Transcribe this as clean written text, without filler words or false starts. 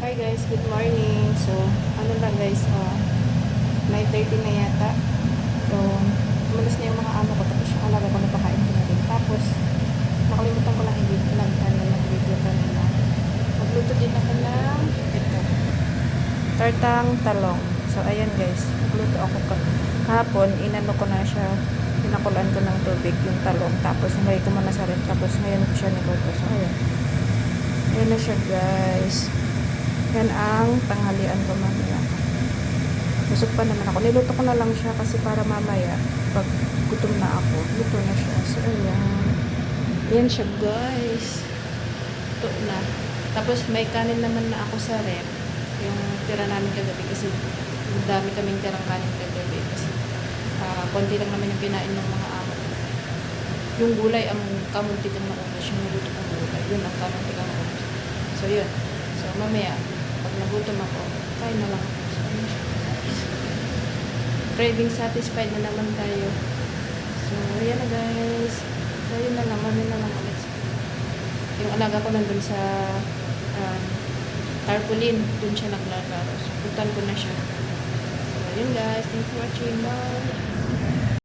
Hi guys, good morning. So, ano lang guys, 9:30 na yata. So, umalis na yung mga amo ko. Tapos yung alaga ko napakain ko na rin. Tapos, nakalimutan ko lang nag-video kanina. Magluto din ako ng ito. Tartang talong. So, ayan guys. Magluto ako kahapon. Inano ko na siya. Pinakulaan ko ng tubig yung talong. Tapos, nilagay ko muna sa rin. Tapos, ngayon ko siya niluto. So, ayan. Ayan na siya guys. Yan ang tanghalian ko mamaya. Busog pa naman ako. Niluto ko na lang siya kasi para mamaya pag gutom na ako, luto na siya. So, ayan. Ayan siya guys. Ito na. Tapos may kanin naman na ako sa rep. Yung tira namin kagabi kasi dami kaming tirang kanin kagabi kasi konti lang naman yung kinain ng mga amo. Yung gulay ang kamunti kang naubos. Yung niluto kong gulay. Yun ang kamunti kang naubos. So, yun. So, mamaya pag nagutom ako, kain na lang ako. Craving satisfied na naman tayo. So, ayan na guys. So, yun na lang. Mamaya na lang ulit. Yung alaga ko nandun sa tarpaulin. Dun siya naglalaro. So, putan ko na siya. So, yun guys. Thanks for watching. Bye!